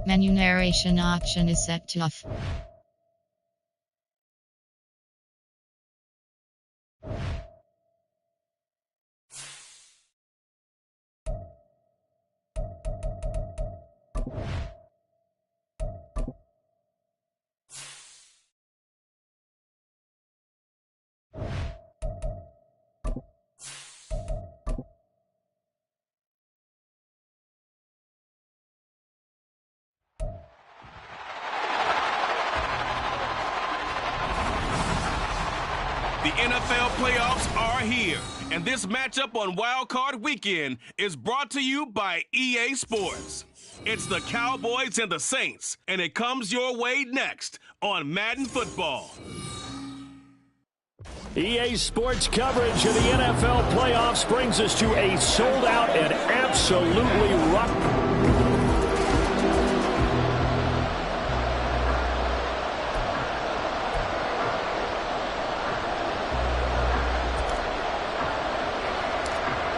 Menu narration option is set to off. The NFL playoffs are here, and this matchup on Wild Card Weekend is brought to you by EA Sports. It's the Cowboys and the Saints, and it comes your way next on Madden Football. EA Sports coverage of the NFL playoffs brings us to a sold-out and absolutely rough.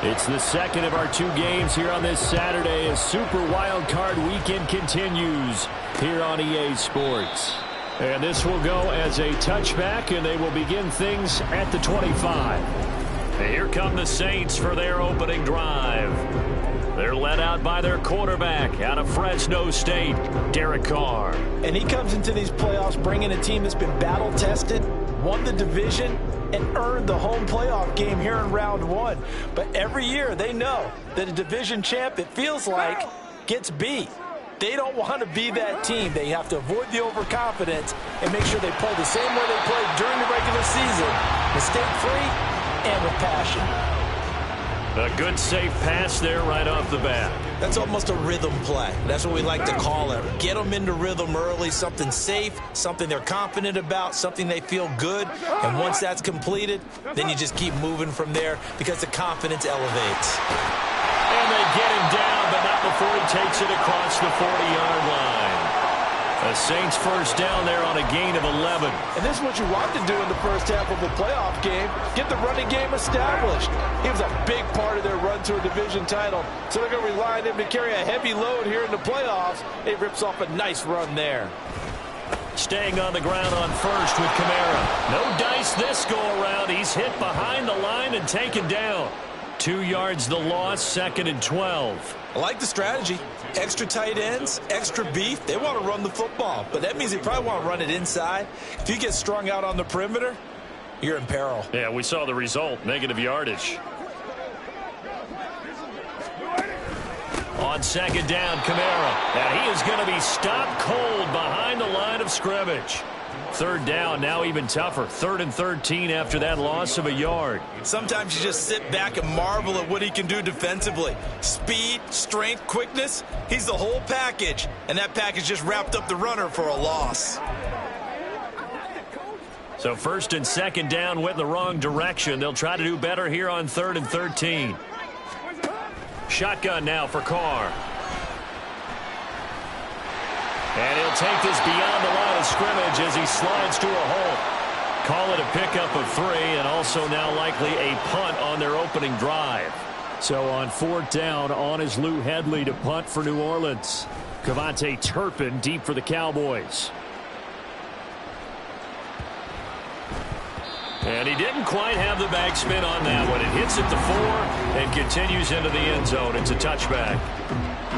It's the second of our two games here on this Saturday as Super Wild Card Weekend continues here on EA Sports. And this will go as a touchback, and they will begin things at the 25. And here come the Saints for their opening drive. They're led out by their quarterback out of Fresno State, Derek Carr. And he comes into these playoffs bringing a team that's been battle-tested, won the division, and earned the home playoff game here in round one. But every year they know that a division champ, it feels like, gets beat. They don't want to be that team. They have to avoid the overconfidence and make sure they play the same way they played during the regular season, mistake-free and with passion. A good, safe pass there right off the bat. That's almost a rhythm play. That's what we like to call it. Get them into rhythm early, something safe, something they're confident about, something they feel good. And once that's completed, then you just keep moving from there because the confidence elevates. And they get him down, but not before he takes it across the 40-yard line. The Saints first down there on a gain of 11. And this is what you want to do in the first half of a playoff game. Get the running game established. He was a big part of their run to a division title. So they're going to rely on him to carry a heavy load here in the playoffs. He rips off a nice run there. Staying on the ground on first with Kamara. No dice this go-around. He's hit behind the line and taken down. 2 yards the loss, 2nd and 12. I like the strategy. Extra tight ends, extra beef. They want to run the football, but that means they probably want to run it inside. If you get strung out on the perimeter, you're in peril. Yeah, we saw the result, negative yardage. On second down, Kamara. And he is going to be stopped cold behind the line of scrimmage. Third down, now even tougher. 3rd and 13 after that loss of a yard. Sometimes you just sit back and marvel at what he can do defensively. Speed, strength, quickness, he's the whole package. And that package just wrapped up the runner for a loss. So 1st and 2nd down went in the wrong direction. They'll try to do better here on 3rd and 13. Shotgun now for Carr. And he'll take this beyond the line of scrimmage as he slides to a hole. Call it a pickup of 3, and also now likely a punt on their opening drive. So on 4th down, on is Lou Hedley to punt for New Orleans. Cavante Turpin deep for the Cowboys. And he didn't quite have the backspin on that one. It hits at the 4 and continues into the end zone. It's a touchback.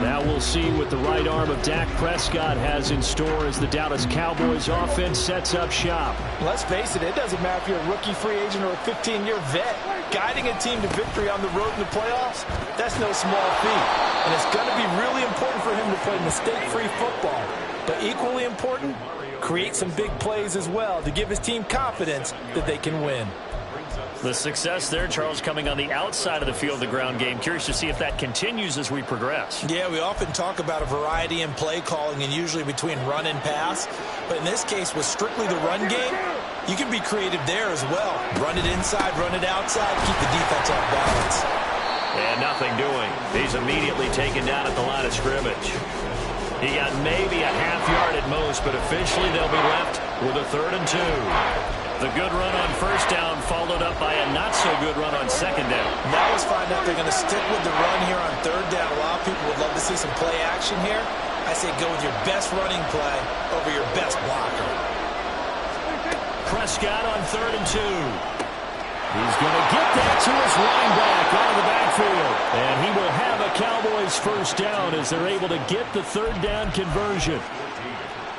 Now we'll see what the right arm of Dak Prescott has in store as the Dallas Cowboys offense sets up shop. Let's face it, it doesn't matter if you're a rookie free agent or a 15-year vet. Guiding a team to victory on the road in the playoffs, that's no small feat. And it's going to be really important for him to play mistake-free football. But equally important, create some big plays as well to give his team confidence that they can win. The success there, Charles, coming on the outside of the field, the ground game. Curious to see if that continues as we progress. Yeah, we often talk about a variety in play calling and usually between run and pass. But in this case, with strictly the run game, you can be creative there as well. Run it inside, run it outside, keep the defense off balance. And nothing doing. He's immediately taken down at the line of scrimmage. He got maybe a half yard at most, but officially they'll be left with a 3rd and 2. The good run on first down followed up by a not-so-good run on second down. Now let's find out they're going to stick with the run here on 3rd down. A lot of people would love to see some play action here. I say go with your best running play over your best blocker. Prescott on 3rd and 2. He's going to get that to his running back out of the backfield. And he will have a Cowboys first down as they're able to get the 3rd down conversion.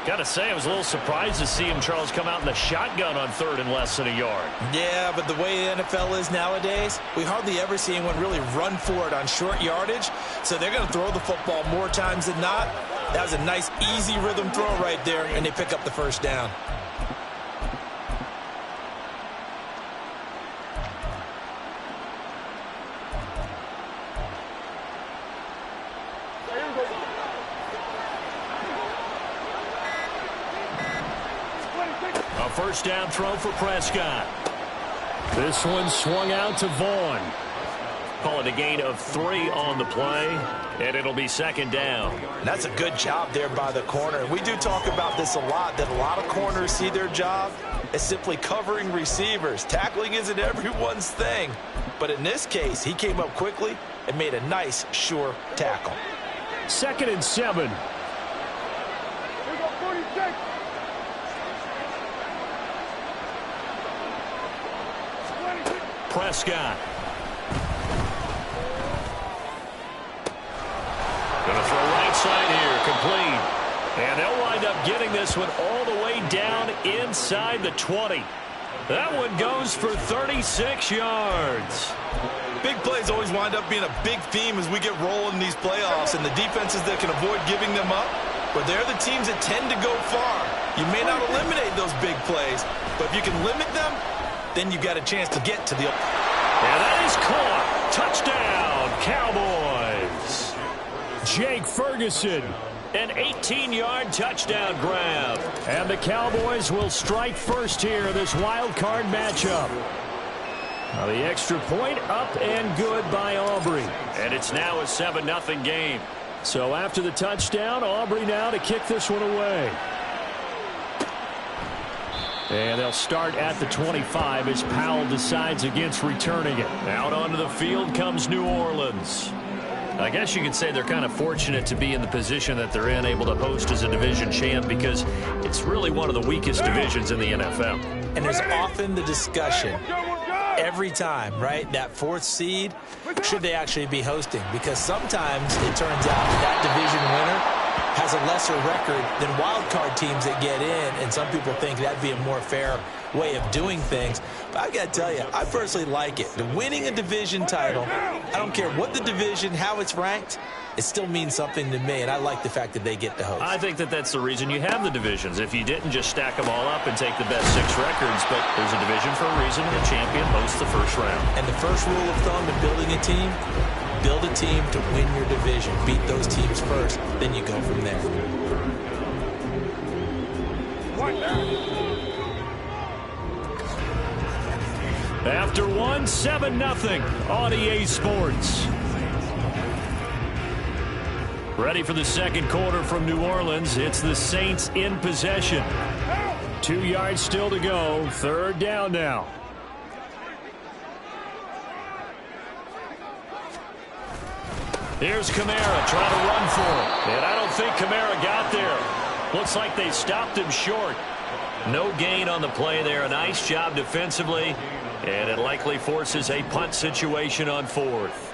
Got to say, I was a little surprised to see him, Charles, come out in the shotgun on 3rd and less than a yard. Yeah, but the way the NFL is nowadays, we hardly ever see anyone really run for it on short yardage. So they're going to throw the football more times than not. That was a nice, easy rhythm throw right there, and they pick up the first down. A first down throw for Prescott. This one swung out to Vaughn. Call it a gain of 3 on the play, and it'll be 2nd down. That's a good job there by the corner. We do talk about this a lot, that a lot of corners see their job as simply covering receivers. Tackling isn't everyone's thing. But in this case, he came up quickly and made a nice, sure tackle. 2nd and 7. Prescott. Going to throw right side here, complete. And they'll wind up getting this one all the way down inside the 20. That one goes for 36 yards. Big plays always wind up being a big theme as we get rolling in these playoffs, and the defenses that can avoid giving them up, but they're the teams that tend to go far. You may not eliminate those big plays, but if you can limit them, then you got a chance to get to the... And that is caught. Touchdown, Cowboys. Jake Ferguson, an 18-yard touchdown grab. And the Cowboys will strike first here in this wild card matchup. Now the extra point up and good by Aubrey. And it's now a 7-0 game. So after the touchdown, Aubrey now to kick this one away. And they'll start at the 25 as Powell decides against returning it. Out onto the field comes New Orleans. I guess you could say they're kind of fortunate to be in the position that they're in, able to host as a division champ, because it's really one of the weakest divisions in the NFL. And there's often the discussion every time, right? That 4th seed, should they actually be hosting? Because sometimes it turns out that division winner has a lesser record than wild card teams that get in, and some people think that'd be a more fair way of doing things. But I got to tell you, I personally like it. The winning a division title, I don't care what the division, how it's ranked, it still means something to me, and I like the fact that they get to host. I think that that's the reason you have the divisions. If you didn't just stack them all up and take the best 6 records, but there's a division for a reason, and the champion hosts the first round. And the first rule of thumb in building a team, build a team to win your division. Beat those teams first, then you go from there. After 1, 7-0 on EA Sports. Ready for the second quarter from New Orleans. It's the Saints in possession. 2 yards still to go. 3rd down now. Here's Kamara trying to run for it. And I don't think Kamara got there. Looks like they stopped him short. No gain on the play there. A nice job defensively. And it likely forces a punt situation on 4th.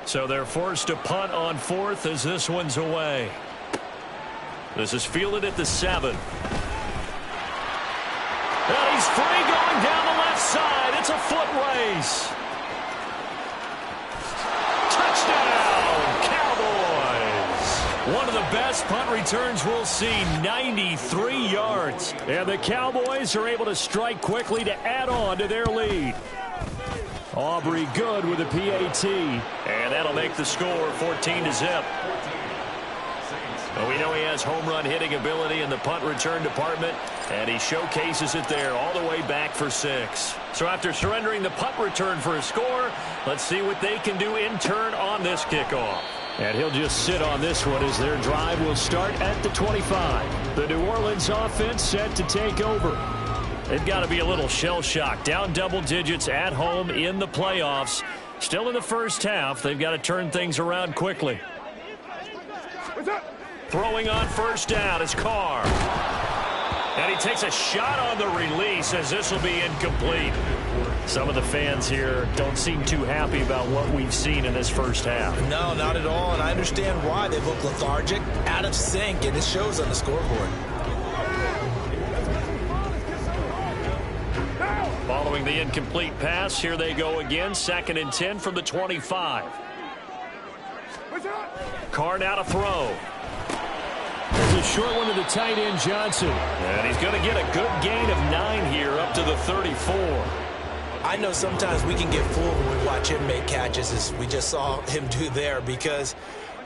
So they're forced to punt on 4th as this one's away. This is fielded at the 7. And he's free going down the left side. It's a foot race. Touchdown, Cowboys. One of the best punt returns we'll see, 93 yards. And the Cowboys are able to strike quickly to add on to their lead. Aubrey good with a PAT. And that'll make the score 14-0. Well, we know he has home run hitting ability in the punt return department, and he showcases it there all the way back for 6. So after surrendering the punt return for a score, let's see what they can do in turn on this kickoff. And he'll just sit on this one as their drive will start at the 25. The New Orleans offense set to take over. They've got to be a little shell-shocked. Down double digits at home in the playoffs. Still in the first half. They've got to turn things around quickly. Throwing on first down is Carr. And he takes a shot on the release as this will be incomplete. Some of the fans here don't seem too happy about what we've seen in this first half. No, not at all, and I understand why. They look lethargic, out of sync, and it shows on the scoreboard. Following the incomplete pass, here they go again. 2nd and 10 from the 25. Carr now to throw. There's a short one to the tight end, Johnson. And he's going to get a good gain of 9 here up to the 34. I know sometimes we can get fooled when we watch him make catches, as we just saw him do there, because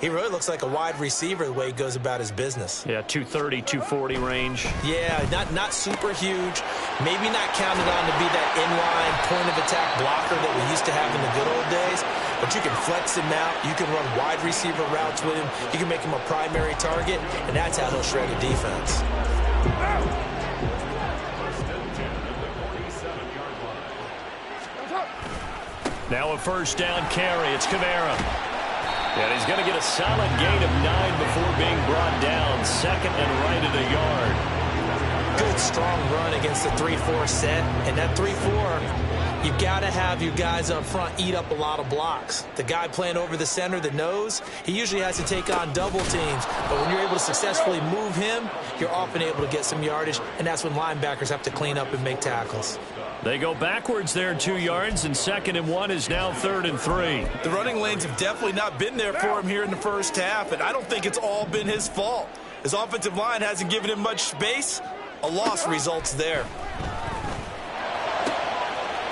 he really looks like a wide receiver the way he goes about his business. Yeah, 230, 240 range. Yeah, not super huge. Maybe not counted on to be that inline point-of-attack blocker that we used to have in the good old days, but you can flex him out. You can run wide receiver routes with him. You can make him a primary target, and that's how he'll shred a defense. Now a first down carry. It's Kamara. And he's going to get a solid gain of 9 before being brought down. 2nd and right at a yard. Good, strong run against the 3-4 set. And that 3-4, you've got to have your guys up front eat up a lot of blocks. The guy playing over the center, the nose, he usually has to take on double teams. But when you're able to successfully move him, you're often able to get some yardage. And that's when linebackers have to clean up and make tackles. They go backwards there 2 yards, and 2nd and 1 is now 3rd and 3. The running lanes have definitely not been there for him here in the first half, and I don't think it's all been his fault. His offensive line hasn't given him much space. A loss results there.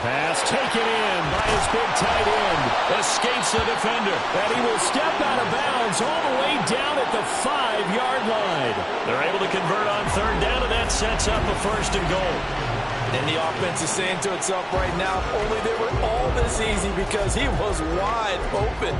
Pass taken in by his big tight end. Escapes the defender. And he will step out of bounds all the way down at the 5-yard line. They're able to convert on 3rd down, and that sets up a 1st and goal. And the offense is saying to itself right now, only they were all this easy because he was wide open.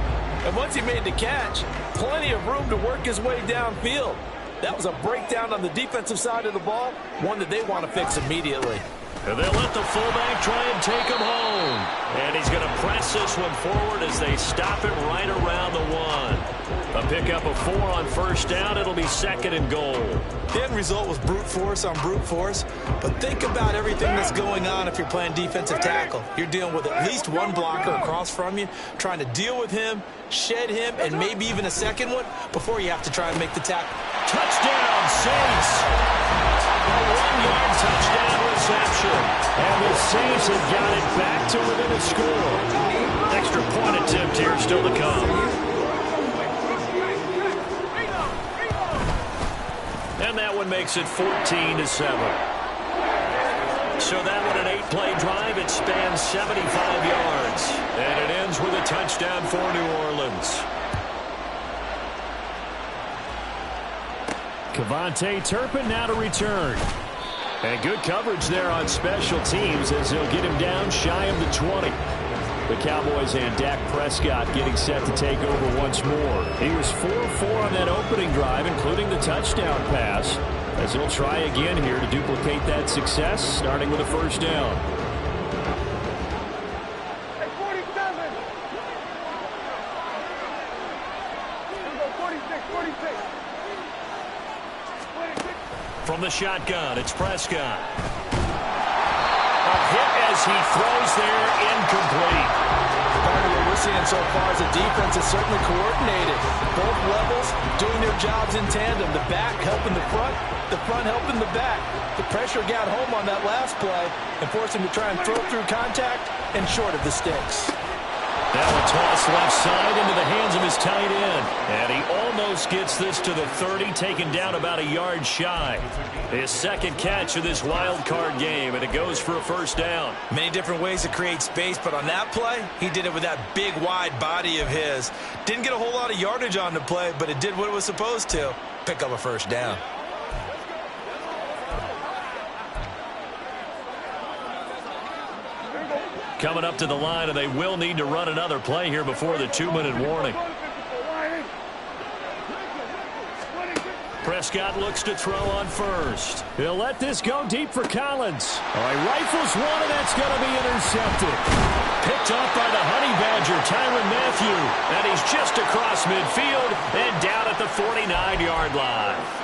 And once he made the catch, plenty of room to work his way downfield. That was a breakdown on the defensive side of the ball, one that they want to fix immediately. And they'll let the fullback try and take him home. And he's going to press this one forward as they stop it right around the 1. A pickup of 4 on 1st down. It'll be 2nd and goal. The end result was brute force on brute force. But think about everything that's going on if you're playing defensive tackle. You're dealing with at least one blocker across from you, trying to deal with him, shed him, and maybe even a second one before you have to try and make the tackle. Touchdown, Saints! A 1-yard touchdown reception. And the Saints have got it back to within a score. Extra point attempt here still to come. And that one makes it 14-7. So that one, an 8-play drive. It spans 75 yards. And it ends with a touchdown for New Orleans. Kevontae Turpin now to return. And good coverage there on special teams as they'll get him down shy of the 20. The Cowboys and Dak Prescott getting set to take over once more. He was 4-4 on that opening drive, including the touchdown pass, as he'll try again here to duplicate that success, starting with a 1st down. From the shotgun, it's Prescott. A hit as he throws there, incomplete. Part of what we're seeing so far is the defense is certainly coordinated. Both levels doing their jobs in tandem. The back helping the front helping the back. The pressure got home on that last play and forced him to try and throw through contact and short of the sticks. Now a toss left side into the hands of his tight end. And he almost gets this to the 30, taken down about a yard shy. His 2nd catch of this wild card game, and it goes for a 1st down. Many different ways to create space, but on that play, he did it with that big, wide body of his. Didn't get a whole lot of yardage on the play, but it did what it was supposed to. Pick up a 1st down. Coming up to the line, and they will need to run another play here before the 2-minute warning. Prescott looks to throw on 1st. He'll let this go deep for Collins. All right, rifles one, and that's going to be intercepted. Picked off by the Honey Badger, Tyrann Mathieu. And he's just across midfield and down at the 49-yard line.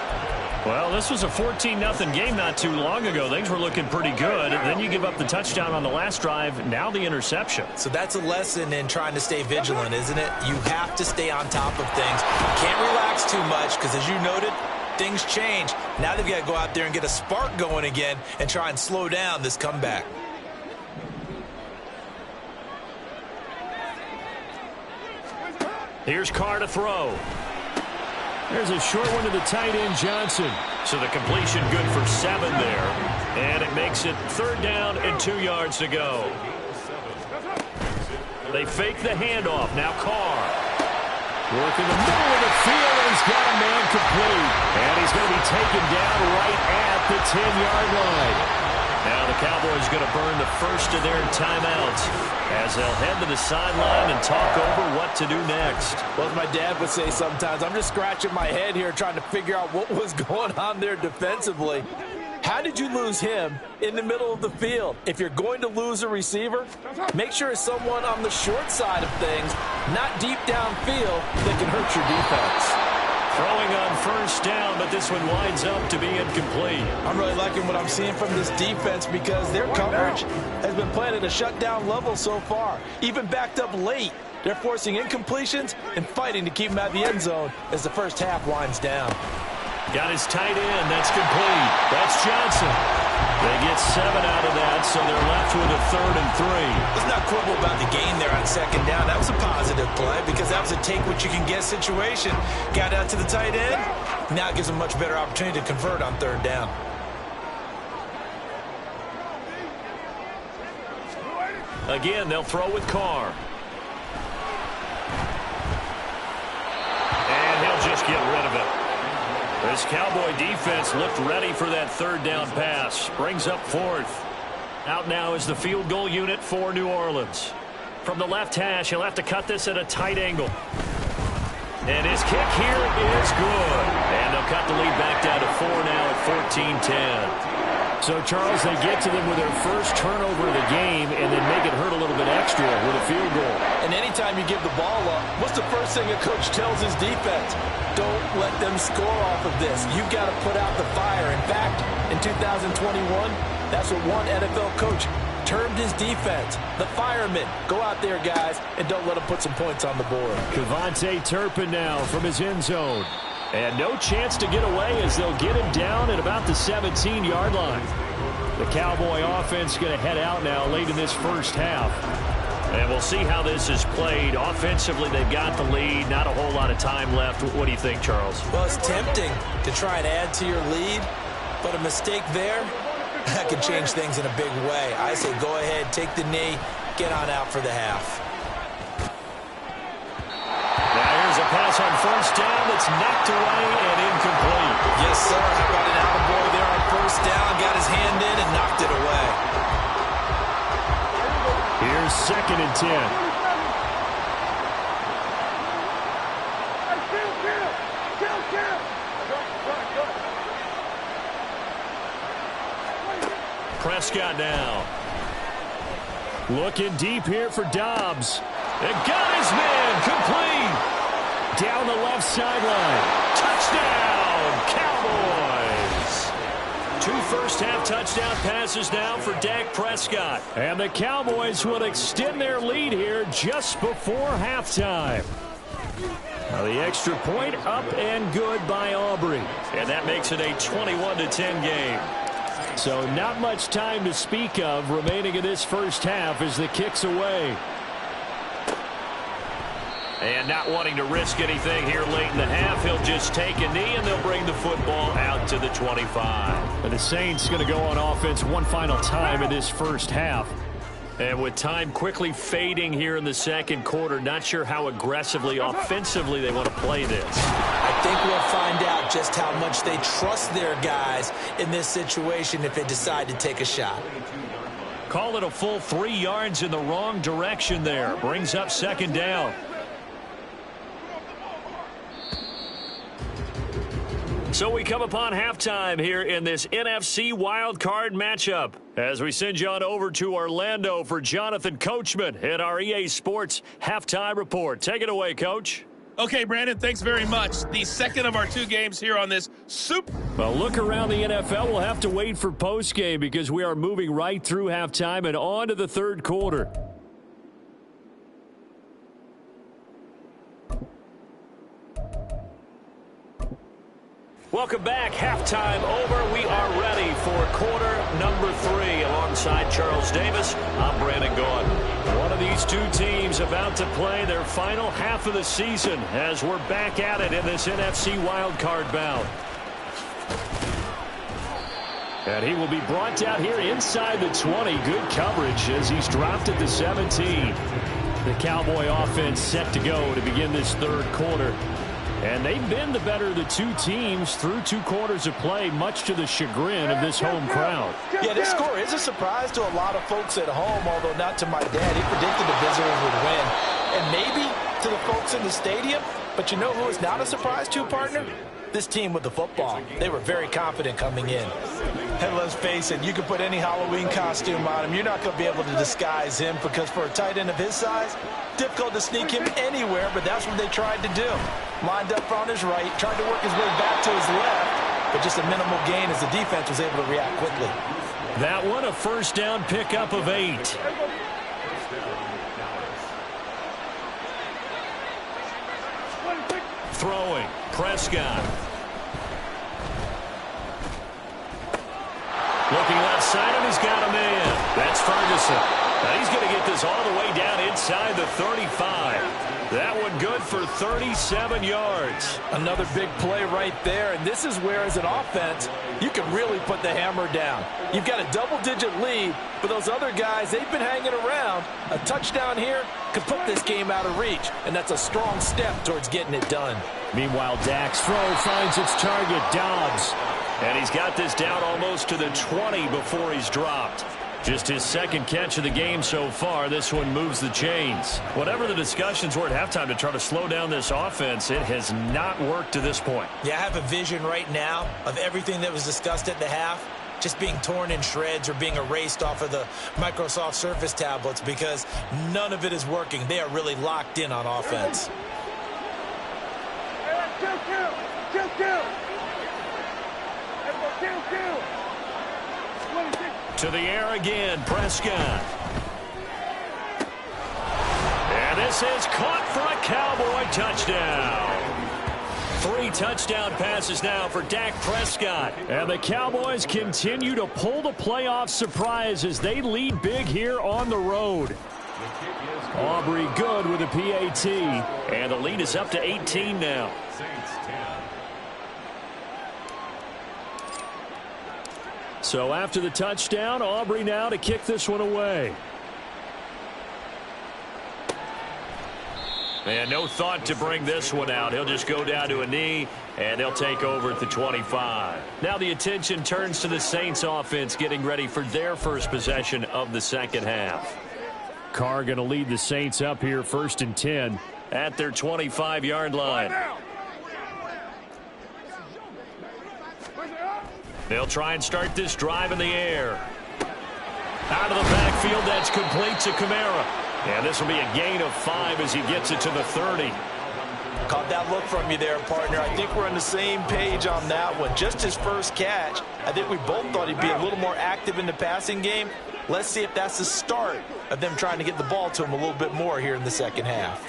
Well, this was a 14-0 game not too long ago. Things were looking pretty good. Then you give up the touchdown on the last drive. Now the interception. So that's a lesson in trying to stay vigilant, isn't it? You have to stay on top of things. Can't relax too much because, as you noted, things change. Now they've got to go out there and get a spark going again and try and slow down this comeback. Here's Carr to throw. There's a short one to the tight end, Johnson. So the completion good for 7 there. And it makes it 3rd down and 2 yards to go. They fake the handoff. Now Carr. Work in the middle of the field, and he's got a man complete. And he's going to be taken down right at the 10-yard line. Now the Cowboys going to burn the first of their timeouts as they'll head to the sideline and talk over what to do next. Well, as my dad would say sometimes, I'm just scratching my head here trying to figure out what was going on there defensively. How did you lose him in the middle of the field? If you're going to lose a receiver, make sure it's someone on the short side of things, not deep downfield, that can hurt your defense. Throwing on first down, but this one winds up to be incomplete. I'm really liking what I'm seeing from this defense because their coverage has been playing at a shutdown level so far. Even backed up late, they're forcing incompletions and fighting to keep them out of the end zone as the first half winds down. Got his tight end. That's complete. That's Johnson. They get 7 out of that, so they're left with a 3rd and 3. Let's not quibble about the gain there on 2nd down. That was a positive play because that was a take-what-you-can-get situation. Got out to the tight end. Now it gives them a much better opportunity to convert on 3rd down. Again, they'll throw with Carr. And he'll just get rid of it. This Cowboy defense looked ready for that 3rd down pass. Brings up 4th. Out now is the field goal unit for New Orleans. From the left hash, he'll have to cut this at a tight angle. And his kick here is good. And they'll cut the lead back down to 4 now at 14-10. So, Charles, they get to them with their first turnover of the game and then make it hurt a little bit extra with a field goal. And anytime you give the ball up, what's the first thing a coach tells his defense? Don't let them score off of this. You've got to put out the fire. In fact, in 2021, that's what one NFL coach termed his defense. The firemen. Go out there, guys, and don't let them put some points on the board. KaVontae Turpin now from his end zone. And no chance to get away as they'll get him down at about the 17-yard line. The Cowboy offense going to head out now late in this first half. And we'll see how this is played. Offensively, they've got the lead. Not a whole lot of time left. What do you think, Charles? Well, it's tempting to try and add to your lead, but a mistake there, that could change things in a big way. I say go ahead, take the knee, get on out for the half. Now here's a pass on first down that's knocked away and incomplete. Yes, sir. How about an attaboy there on first down? Got his hand in and knocked it away. Here's 2nd and 10. Prescott now. Looking deep here for Dobbs. It got his man complete. Down the left sideline. Touchdown, Cowboys. 2 first-half touchdown passes now for Dak Prescott. And the Cowboys will extend their lead here just before halftime. Now the extra point up and good by Aubrey. And that makes it a 21-10 game. So not much time to speak of remaining in this first half as the kick's away. And not wanting to risk anything here late in the half, he'll just take a knee and they'll bring the football out to the 25. And the Saints going to go on offense one final time in this first half. And with time quickly fading here in the second quarter, not sure how aggressively, offensively they want to play this. I think we'll find out just how much they trust their guys in this situation if they decide to take a shot. Call it a full 3 yards in the wrong direction there. Brings up 2nd down. So we come upon halftime here in this NFC wildcard matchup as we send you on over to Orlando for Jonathan Coachman at our EA Sports Halftime Report. Take it away, Coach. Okay, Brandon, thanks very much. The second of our 2 games here on this super. Well, look around the NFL. We'll have to wait for postgame because we are moving right through halftime and on to the third quarter. Welcome back. Halftime over. We are ready for quarter number 3. Alongside Charles Davis, I'm Brandon Gaudin. One of these 2 teams about to play their final half of the season as we're back at it in this NFC wildcard bout. And he will be brought down here inside the 20. Good coverage as he's dropped at the 17. The Cowboy offense set to go to begin this third quarter. And they've been the better of the 2 teams through 2 quarters of play, much to the chagrin of this home crowd. Yeah, this score is a surprise to a lot of folks at home, although not to my dad. He predicted the visitors would win. And maybe to the folks in the stadium. But you know who is not a surprise to, partner? This team with the football. They were very confident coming in. And let's face it, you can put any Halloween costume on him. You're not going to be able to disguise him because for a tight end of his size, difficult to sneak him anywhere, but that's what they tried to do. Lined up on his right, tried to work his way back to his left, but just a minimal gain as the defense was able to react quickly. That one, a first down pickup of 8. Throwing, Prescott. Looking left side, and he's got a man. That's Ferguson. Now he's going to get this all the way down inside the 35. That one good for 37 yards. Another big play right there, and this is where, as an offense, you can really put the hammer down. You've got a double-digit lead, but those other guys, they've been hanging around. A touchdown here could put this game out of reach, and that's a strong step towards getting it done. Meanwhile, Dak's throw finds its target, Dobbs. And he's got this down almost to the 20 before he's dropped. Just his second catch of the game so far. This one moves the chains. Whatever the discussions were at halftime to try to slow down this offense, it has not worked to this point. Yeah, I have a vision right now of everything that was discussed at the half just being torn in shreds or being erased off of the Microsoft Surface tablets because none of it is working. They are really locked in on offense. To the air again, Prescott. And this is caught for a Cowboy touchdown. 3 touchdown passes now for Dak Prescott. And the Cowboys continue to pull the playoff surprise as they lead big here on the road. Aubrey good with a PAT. And the lead is up to 18 now. So after the touchdown, Aubrey now to kick this one away. And no thought to bring this one out. He'll just go down to a knee, and they'll take over at the 25. Now the attention turns to the Saints offense getting ready for their first possession of the second half. Carr going to lead the Saints up here 1st and 10 at their 25-yard line. They'll try and start this drive in the air. Out of the backfield, that's complete to Kamara. And this will be a gain of 5 as he gets it to the 30. Caught that look from you there, partner. I think we're on the same page on that one. Just his first catch. I think we both thought he'd be a little more active in the passing game. Let's see if that's the start of them trying to get the ball to him a little bit more here in the second half.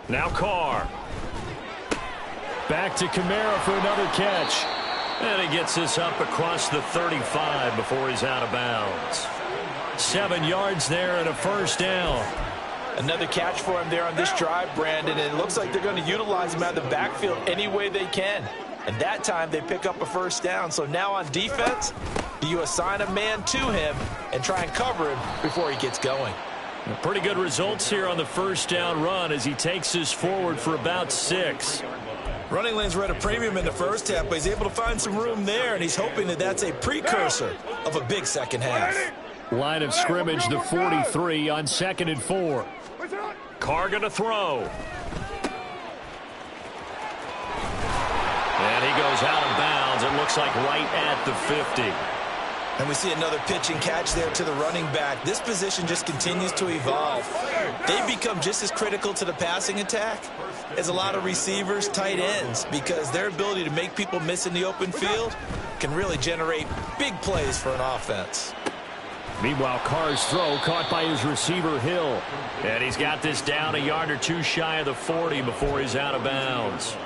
Now Carr. Back to Kamara for another catch. And he gets this up across the 35 before he's out of bounds. 7 yards there and a first down. Another catch for him there on this drive, Brandon. And it looks like they're going to utilize him out of the backfield any way they can. And that time they pick up a first down. So now on defense, do you assign a man to him and try and cover him before he gets going? Pretty good results here on the first down run as he takes this forward for about 6. Running lanes were at a premium in the first half, but he's able to find some room there, and he's hoping that that's a precursor of a big second half. Line of scrimmage, the 43 on 2nd and 4. Carr going to throw. And he goes out of bounds. It looks like right at the 50. And we see another pitch and catch there to the running back. This position just continues to evolve. They've become just as critical to the passing attack as a lot of receivers, tight ends, because their ability to make people miss in the open field can really generate big plays for an offense. Meanwhile, Carr's throw caught by his receiver, Hill. And he's got this down a yard or two shy of the 40 before he's out of bounds.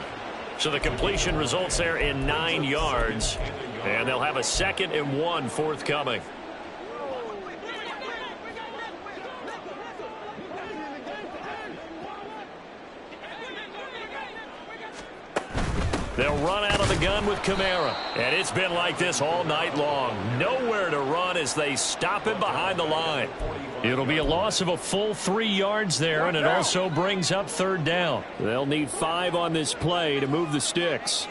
So the completion results there in 9 yards. And they'll have a 2nd and 1 forthcoming. They'll run out of the gun with Kamara. And it's been like this all night long. Nowhere to run as they stop him behind the line. It'll be a loss of a full 3 yards there, and it also brings up 3rd down. They'll need 5 on this play to move the sticks.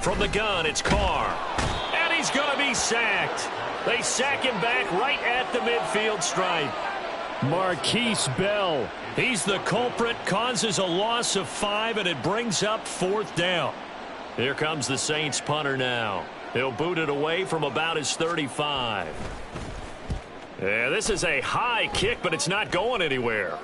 From the gun, it's Carr. And he's going to be sacked. They sack him back right at the midfield stripe. Marquise Bell. He's the culprit, causes a loss of 5, and it brings up 4th down. Here comes the Saints punter now. He'll boot it away from about his 35. Yeah, this is a high kick, but it's not going anywhere.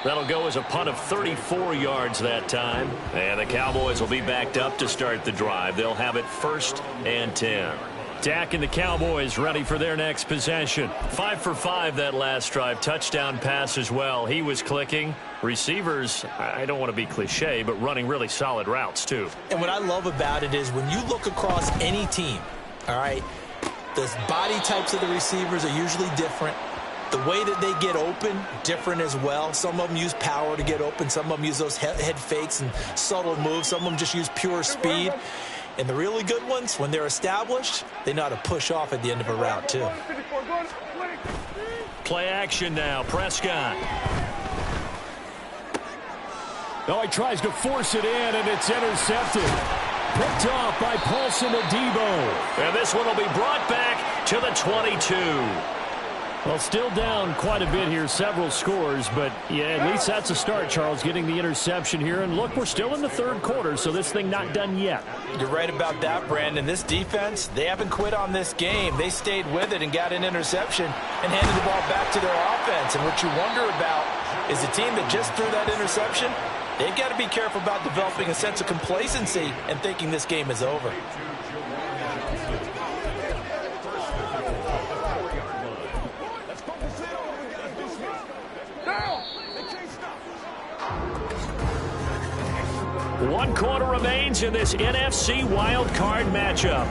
That'll go as a punt of 34 yards that time. And the Cowboys will be backed up to start the drive. They'll have it 1st and 10. Dak and the Cowboys ready for their next possession. 5 for 5 that last drive. Touchdown pass as well. He was clicking. Receivers, I don't want to be cliche, but running really solid routes too. And what I love about it is when you look across any team, all right, the body types of the receivers are usually different. The way that they get open, different as well. Some of them use power to get open. Some of them use those head fakes and subtle moves. Some of them just use pure speed. And the really good ones, when they're established, they know how to push off at the end of a route, too. Play action now. Prescott. Oh, he tries to force it in, and it's intercepted. Picked off by Paulson Adebo. And this one will be brought back to the 22. Well, still down quite a bit here, several scores, but yeah, at least that's a start, Charles, getting the interception here. And look, we're still in the 3rd quarter, so this thing not done yet. You're right about that, Brandon. This defense, they haven't quit on this game. They stayed with it and got an interception and handed the ball back to their offense. And what you wonder about is the team that just threw that interception, they've got to be careful about developing a sense of complacency and thinking this game is over. One quarter remains in this NFC wild card matchup.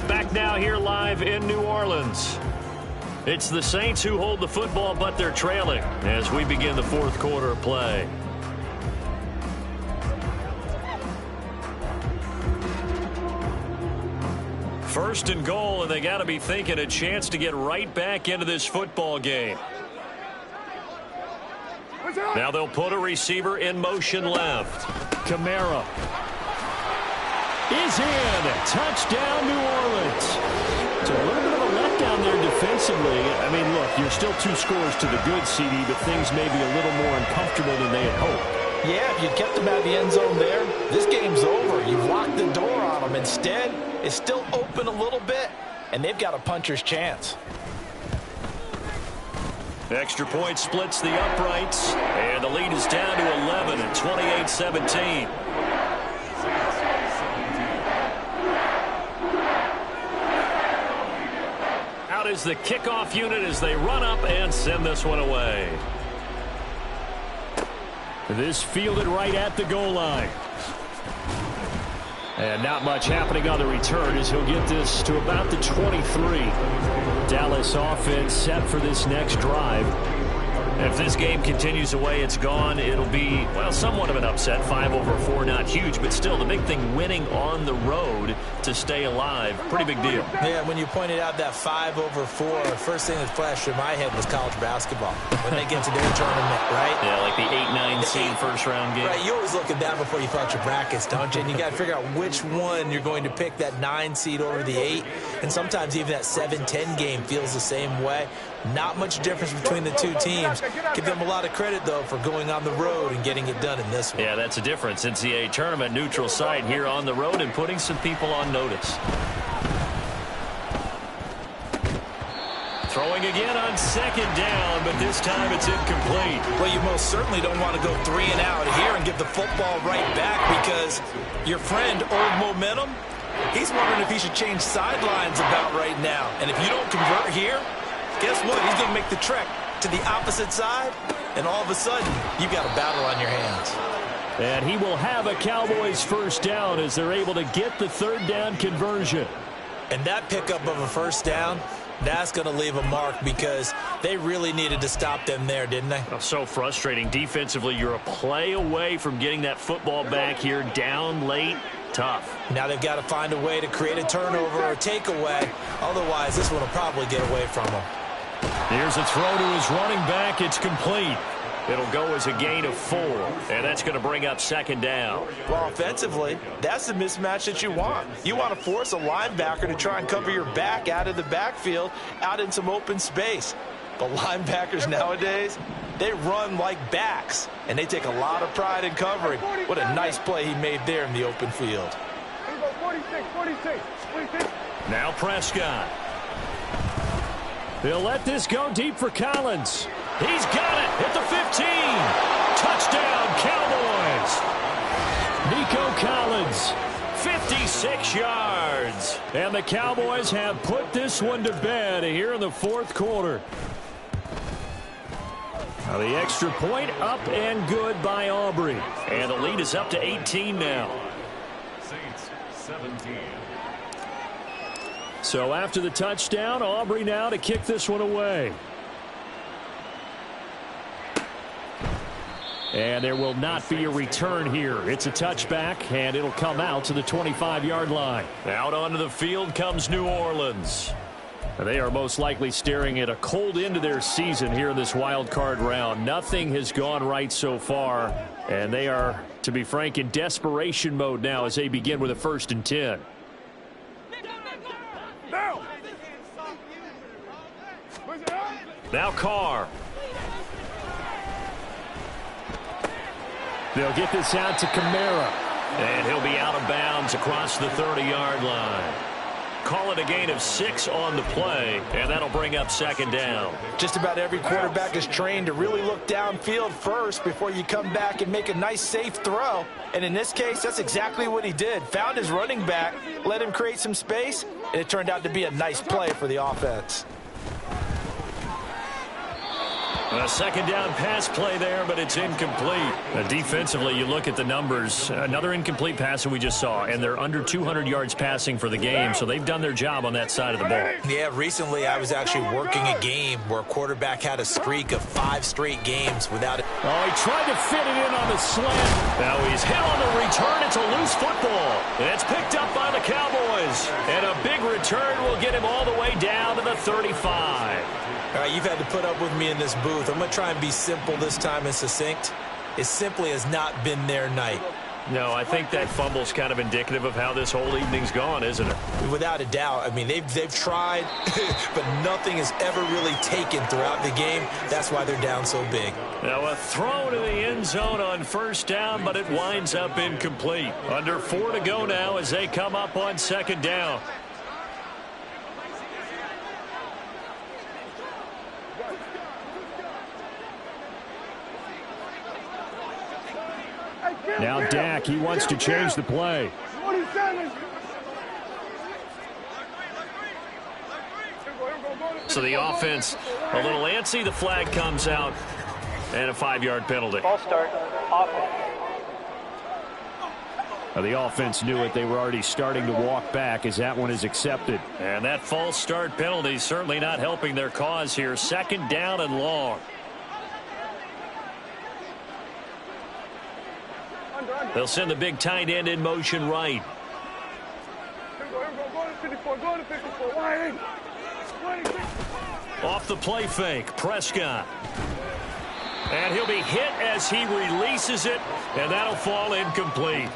Back now here live in New Orleans. It's the Saints who hold the football, but they're trailing as we begin the 4th quarter of play. First and goal, and they got to be thinking a chance to get right back into this football game. Now they'll put a receiver in motion left. Kamara is in. Touchdown, New Orleans. It's a little bit of a letdown there defensively. I mean, look, you're still 2 scores to the good, CD, but things may be a little more uncomfortable than they had hoped. Yeah, if you kept them out of the end zone there, this game's over. You've locked the door on them. Instead, it's still open a little bit, and they've got a puncher's chance. Extra point splits the uprights, and the lead is down to 11 at 28-17. Out is the kickoff unit as they run up and send this one away. This fielded right at the goal line. And not much happening on the return as he'll get this to about the 23. Dallas offense set for this next drive. If this game continues the way it's gone, it'll be, well, somewhat of an upset. 5-4, not huge, but still the big thing, winning on the road to stay alive. Pretty big deal. Yeah, when you pointed out that 5-4, the first thing that flashed through my head was college basketball. When they get to their tournament, right? Yeah, like the 8-9 seed first-round game. Right, you always look at that before you punch your brackets, don't you? And you got to figure out which one you're going to pick, that 9 seed over the 8. And sometimes even that 7-10 game feels the same way. Not much difference between the two teams. Give them a lot of credit, though, for going on the road and getting it done in this one. Yeah, that's a difference. NCAA tournament neutral site here on the road and putting some people on notice. Throwing again on second down, but this time it's incomplete. Well, you most certainly don't want to go 3 and out here and give the football right back, because your friend, Old Momentum, he's wondering if he should change sidelines about right now. And if you don't convert here, guess what? He's going to make the trek to the opposite side, and all of a sudden, you've got a battle on your hands. And he will have a Cowboys first down as they're able to get the third down conversion. And that pickup of a first down, that's going to leave a mark, because they really needed to stop them there, didn't they? Oh, so frustrating. Defensively, you're a play away from getting that football back here, down late. Tough. Now they've got to find a way to create a turnover or takeaway. Otherwise, this one will probably get away from them. Here's a throw to his running back. It's complete. It'll go as a gain of 4, and that's going to bring up second down. Well, offensively, that's the mismatch that you want. You want to force a linebacker to try and cover your back out of the backfield, out in some open space. But linebackers nowadays, they run like backs, and they take a lot of pride in covering. What a nice play he made there in the open field. 46. Now Prescott. They'll let this go deep for Collins. He's got it at the 15. Touchdown, Cowboys. Nico Collins, 56 yards. And the Cowboys have put this one to bed here in the fourth quarter. Now the extra point up and good by Aubrey. And the lead is up to 18 now. Saints 17. So after the touchdown, Aubrey now to kick this one away. And there will not be a return here. It's a touchback, and it'll come out to the 25-yard line. Out onto the field comes New Orleans. They are most likely staring at a cold end to their season here in this wild card round. Nothing has gone right so far, and they are, to be frank, in desperation mode now as they begin with a 1st and 10. Now Carr. They'll get this out to Kamara. And he'll be out of bounds across the 30-yard line. Call it a gain of 6 on the play, and that'll bring up second down. Just about every quarterback is trained to really look downfield first before you come back and make a nice, safe throw. And in this case, that's exactly what he did. Found his running back, let him create some space, and it turned out to be a nice play for the offense. A second down pass play there, but it's incomplete. Defensively, you look at the numbers. Another incomplete pass that we just saw, and they're under 200 yards passing for the game, so they've done their job on that side of the ball. Yeah, recently I was actually working a game where a quarterback had a streak of 5 straight games without it. Oh, he tried to fit it in on the slant. Now he's hit on the return. It's a loose football. And it's picked up by the Cowboys. And a big return will get him all the way down to the 35. All right, you've had to put up with me in this booth. I'm going to try and be simple this time and succinct. It simply has not been their night. No, I think that fumble's kind of indicative of how this whole evening's gone, isn't it? Without a doubt. I mean, they've tried, but nothing has ever really taken throughout the game. That's why they're down so big. Now a throw to the end zone on first down, but it winds up incomplete. Under 4 to go now as they come up on second down. Now Dak, he wants to change the play. So the offense a little antsy. The flag comes out and a 5-yard penalty. Ball start, offense. Now the offense knew it. They were already starting to walk back as that one is accepted. And that false start penalty certainly not helping their cause here. Second down and long. They'll send the big tight end in motion right. Off the play fake, Prescott. And he'll be hit as he releases it, and that'll fall incomplete.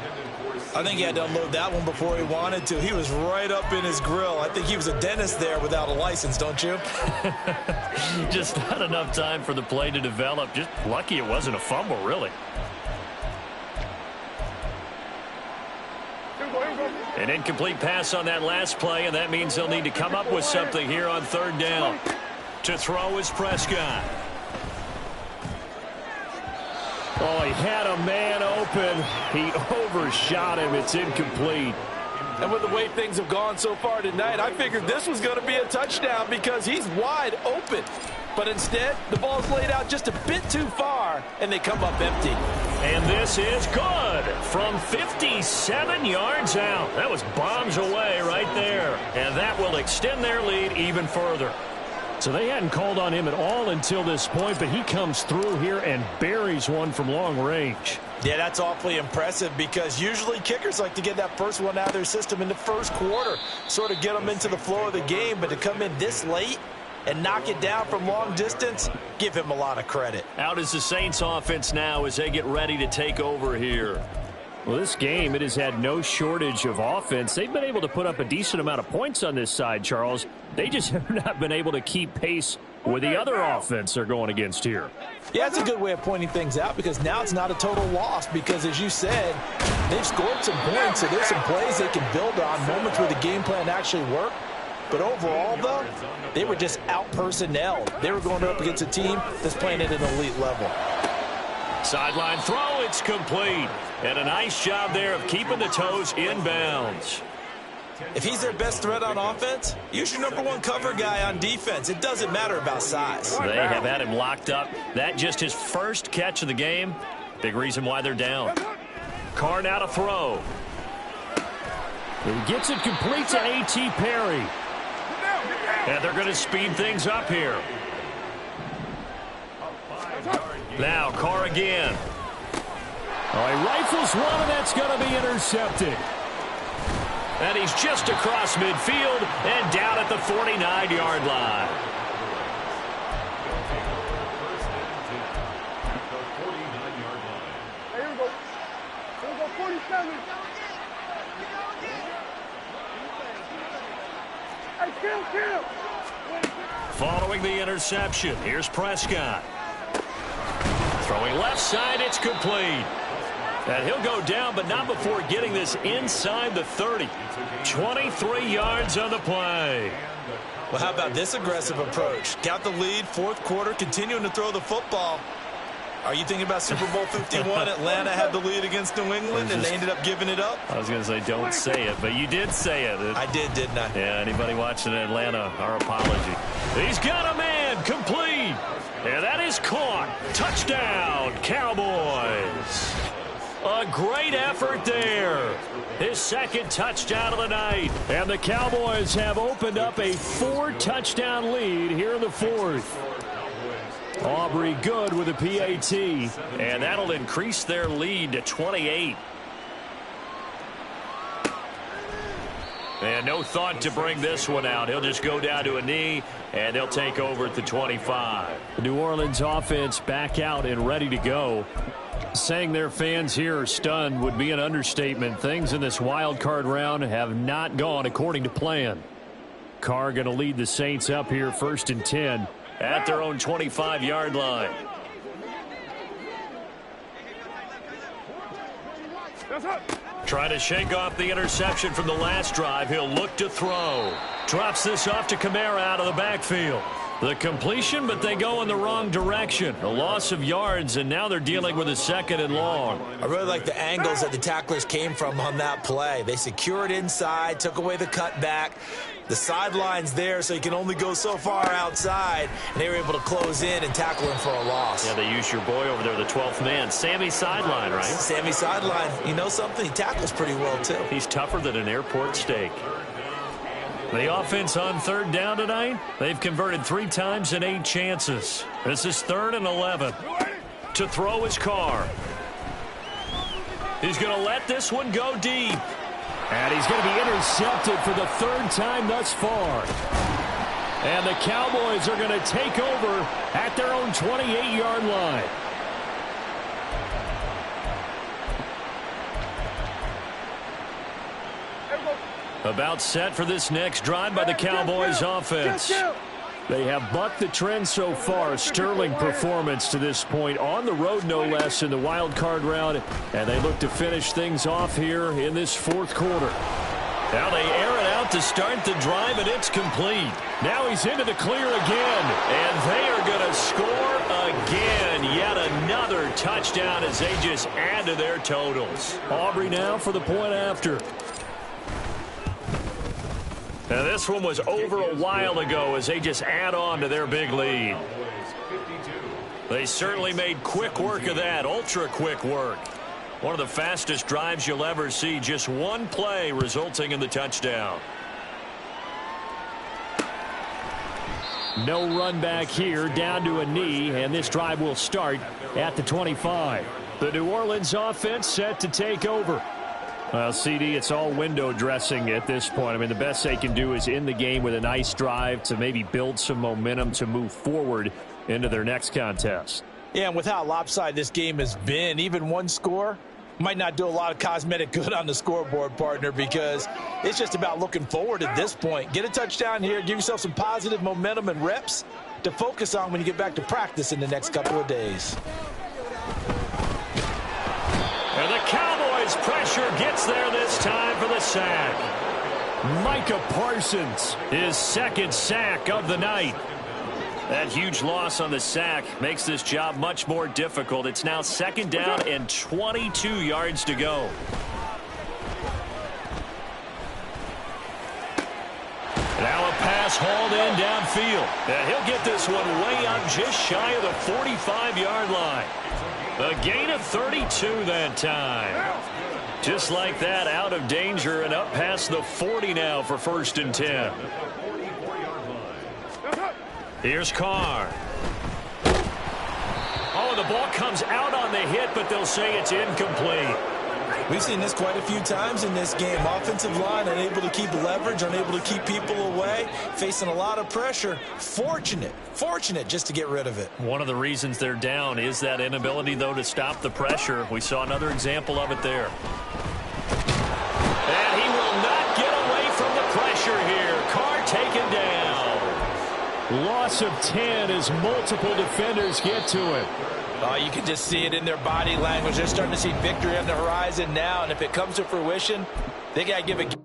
I think he had to unload that one before he wanted to. He was right up in his grill. I think he was a dentist there without a license, don't you? Just not enough time for the play to develop. Just lucky it wasn't a fumble, really. An incomplete pass on that last play, and that means they'll need to come up with something here on third down. To throw is Prescott. Oh, he had a man open. He overshot him. It's incomplete. And with the way things have gone so far tonight, I figured this was going to be a touchdown because he's wide open. But instead, the ball's laid out just a bit too far, and they come up empty. And this is good from 57 yards out. That was bombs away right there. And that will extend their lead even further. So they hadn't called on him at all until this point, but he comes through here and buries one from long range. Yeah, that's awfully impressive because usually kickers like to get that first one out of their system in the first quarter, sort of get them into the flow of the game, but to come in this late and knock it down from long distance, give him a lot of credit. Out is the Saints offense now as they get ready to take over here. Well, this game, it has had no shortage of offense. They've been able to put up a decent amount of points on this side, Charles. They just have not been able to keep pace with the other offense they're going against here. Yeah, it's a good way of pointing things out because now it's not a total loss because, as you said, they've scored some points, so there's some plays they can build on, moments where the game plan actually worked. But overall, though, they were just out-personnelled. They were going up against a team that's playing at an elite level. Sideline throw, it's complete. And a nice job there of keeping the toes in bounds. If he's their best threat on offense, use your number one cover guy on defense. It doesn't matter about size. They have had him locked up. That just his first catch of the game. Big reason why they're down. Carr now to throw. He gets it complete to A.T. Perry. And they're going to speed things up here. Now Carr again. Oh, he rifles one, and that's going to be intercepted. And he's just across midfield and down at the 49-yard line. Here we go. Here we go, 47. Hey, kill. Following the interception, here's Prescott. Throwing left side, it's complete. And he'll go down, but not before getting this inside the 30. 23 yards on the play. Well, how about this aggressive approach? Got the lead, fourth quarter, continuing to throw the football. Are you thinking about Super Bowl 51? Atlanta had the lead against New England, and they ended up giving it up? I was going to say don't say it, but you did say it. I did, didn't I? Yeah, anybody watching Atlanta, our apology. He's got a man, complete. And that is caught. Touchdown, Cowboys. A great effort there. His second touchdown of the night. And the Cowboys have opened up a 4-touchdown lead here in the fourth. Aubrey good with a PAT. And that'll increase their lead to 28. And no thought to bring this one out. He'll just go down to a knee, and they'll take over at the 25. The New Orleans offense back out and ready to go. Saying their fans here are stunned would be an understatement. Things in this wild card round have not gone according to plan. Carr going to lead the Saints up here 1st and 10 at their own 25-yard line. Trying to shake off the interception from the last drive. He'll look to throw. Drops this off to Kamara out of the backfield. The completion, but they go in the wrong direction. A loss of yards, and now they're dealing with a 2nd and long. I really like the angles that the tacklers came from on that play. They secured inside, took away the cutback. The sideline's there, so you can only go so far outside, and they were able to close in and tackle him for a loss. Yeah, they used your boy over there, the 12th man, Sammy Sideline, right? Sammy Sideline. You know something? He tackles pretty well, too. He's tougher than an airport steak. The offense on 3rd down tonight, they've converted 3 times in 8 chances. This is 3rd and 11. To throw his Carr. He's going to let this one go deep. And he's going to be intercepted for the 3rd time thus far. And the Cowboys are going to take over at their own 28-yard line. About set for this next drive by the Cowboys offense. They have bucked the trend so far. Sterling performance to this point on the road, no less, in the wild card round. And they look to finish things off here in this fourth quarter. Now they air it out to start the drive, and it's complete. Now he's into the clear again, and they are going to score again. Yet another touchdown as they just add to their totals. Aubrey now for the point after. Now this one was over a while ago as they just add on to their big lead. They certainly made quick work of that, ultra quick work. One of the fastest drives you'll ever see, just one play resulting in the touchdown. No run back here, down to a knee, and this drive will start at the 25. The New Orleans offense set to take over. Well, CD, it's all window dressing at this point. I mean, the best they can do is in the game with a nice drive to maybe build some momentum to move forward into their next contest. Yeah, and with how lopsided this game has been, even one score might not do a lot of cosmetic good on the scoreboard, partner, because it's just about looking forward at this point. Get a touchdown here, give yourself some positive momentum and reps to focus on when you get back to practice in the next couple of days. And the Cowboys pressure gets there this time for the sack. Micah Parsons, his second sack of the night. That huge loss on the sack makes this job much more difficult. It's now second down and 22 yards to go. Now a pass hauled in downfield. And he'll get this one way up just shy of the 45-yard line. A gain of 32 that time. Just like that, out of danger and up past the 40 now for 1st and 10. Here's Carr. Oh, the ball comes out on the hit, but they'll say it's incomplete. We've seen this quite a few times in this game. Offensive line unable to keep leverage, unable to keep people away, facing a lot of pressure. Fortunate just to get rid of it. One of the reasons they're down is that inability, though, to stop the pressure. We saw another example of it there. And he will not get away from the pressure here. Carr taken down. Loss of 10 as multiple defenders get to him. You can just see it in their body language. They're starting to see victory on the horizon now, and if it comes to fruition, they got to give it